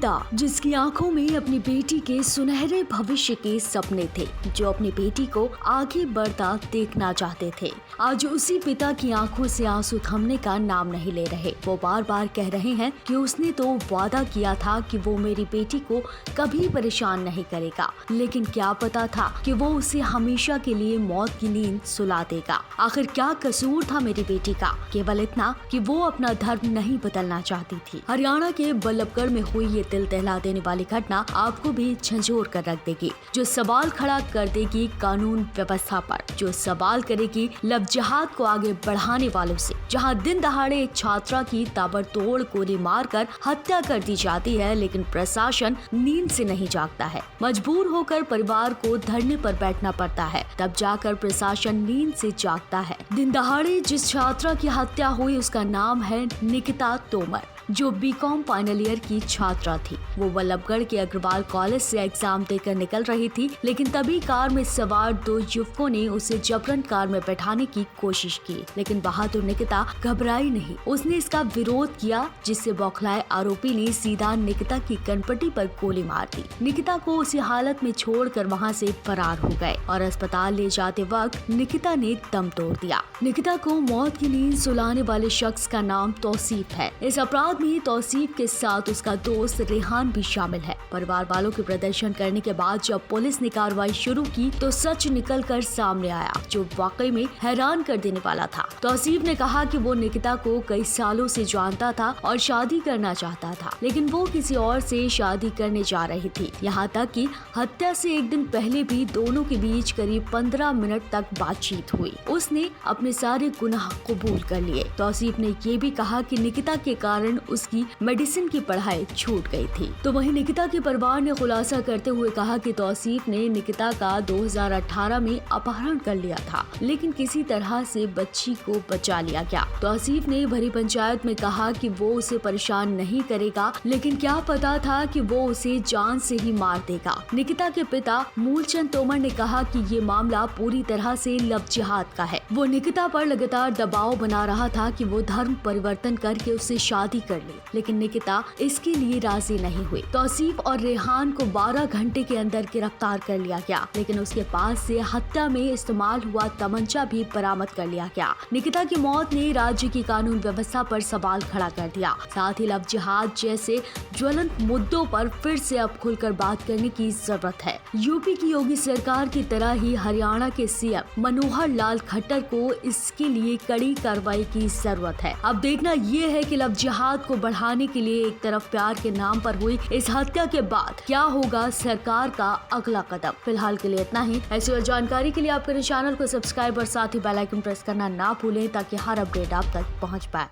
पिता जिसकी आंखों में अपनी बेटी के सुनहरे भविष्य के सपने थे, जो अपनी बेटी को आगे बढ़ता देखना चाहते थे, आज उसी पिता की आंखों से आंसू थमने का नाम नहीं ले रहे। वो बार बार कह रहे हैं कि उसने तो वादा किया था कि वो मेरी बेटी को कभी परेशान नहीं करेगा, लेकिन क्या पता था कि वो उसे हमेशा के लिए मौत की नींद सुला देगा। आखिर क्या कसूर था मेरी बेटी का? केवल इतना कि वो अपना धर्म नहीं बदलना चाहती थी। हरियाणा के बल्लभगढ़ में हुई ये दिल दहला देने वाली घटना आपको भी झंझोर कर रख देगी, जो सवाल खड़ा कर देगी कानून व्यवस्था पर, जो सवाल करेगी लव जिहाद को आगे बढ़ाने वालों से। जहां दिन दहाड़े एक छात्रा की ताबड़तोड़ गोली मारकर हत्या कर दी जाती है, लेकिन प्रशासन नींद से नहीं जागता है। मजबूर होकर परिवार को धरने पर बैठना पड़ता है, तब जाकर प्रशासन नींद से जागता है। दिन दहाड़े जिस छात्रा की हत्या हुई उसका नाम है निकिता तोमर, जो बीकॉम फाइनल ईयर की छात्रा थी। वो बल्लभगढ़ के अग्रवाल कॉलेज से एग्जाम देकर निकल रही थी, लेकिन तभी कार में सवार दो युवकों ने उसे जबरन कार में बैठाने की कोशिश की, लेकिन बहादुर निकिता घबराई नहीं। उसने इसका विरोध किया, जिससे बौखलाए आरोपी ने सीधा निकिता की कनपट्टी पर गोली मार दी। निकिता को उसी हालत में छोड़कर वहां से फरार हो गए और अस्पताल ले जाते वक्त निकिता ने दम तोड़ दिया। निकिता को मौत की नींद सुलाने वाले शख्स का नाम तौसीफ है। इस अपराध में तौसीफ के साथ उसका दोस्त रेहान भी शामिल है। परिवार वालों के प्रदर्शन करने के बाद जब पुलिस ने कार्रवाई शुरू की तो सच निकल कर सामने आया, जो वाकई में हैरान कर देने वाला था। तौसीफ ने कहा कि वो निकिता को कई सालों से जानता था और शादी करना चाहता था, लेकिन वो किसी और से शादी करने जा रही थी। यहाँ तक कि हत्या से एक दिन पहले भी दोनों के बीच करीब 15 मिनट तक बातचीत हुई। उसने अपने सारे गुनाह कबूल कर लिए। तौसीफ ने ये भी कहा कि निकिता के कारण उसकी मेडिसिन की पढ़ाई छूट गई थी। तो वहीं निकिता के परिवार ने खुलासा करते हुए कहा कि तौसीफ ने निकिता का 2018 में अपहरण कर लिया था, लेकिन किसी तरह से बच्ची को बचा लिया गया। तौसीफ ने भरी पंचायत में कहा कि वो उसे परेशान नहीं करेगा, लेकिन क्या पता था कि वो उसे जान से ही मार देगा। निकिता के पिता मूलचंद तोमर ने कहा कि ये मामला पूरी तरह से लव जिहाद का है। वो निकिता पर लगातार दबाव बना रहा था कि वो धर्म परिवर्तन करके उससे शादी कर ले, लेकिन निकिता इसके लिए राजी नहीं हुई। तौसीफ और रेहान को 12 घंटे के अंदर गिरफ्तार कर लिया गया, लेकिन उसके पास से हत्या में इस्तेमाल हुआ तमंचा भी बरामद कर लिया गया। निकिता की मौत ने राज्य की कानून व्यवस्था पर सवाल खड़ा कर दिया। साथ ही लव जिहाद जैसे ज्वलंत मुद्दों पर फिर से अब खुलकर बात करने की जरूरत है। यूपी की योगी सरकार की तरह ही हरियाणा के सीएम मनोहर लाल खट्टर को इसके लिए कड़ी कार्रवाई की जरूरत है। अब देखना ये है कि लव जिहाद को बढ़ाने के लिए एक तरफ प्यार के नाम पर हुई इस हत्या के बाद क्या होगा सरकार का अगला कदम। फिलहाल के लिए इतना ही। ऐसी और जानकारी के लिए आप मेरे चैनल को सब्सक्राइब और साथ ही बेल आइकन प्रेस करना ना भूलें, ताकि हर अपडेट आप तक पहुंच पाए।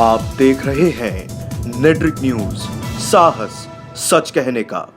आप देख रहे हैं नेट्रिक न्यूज, साहस सच कहने का।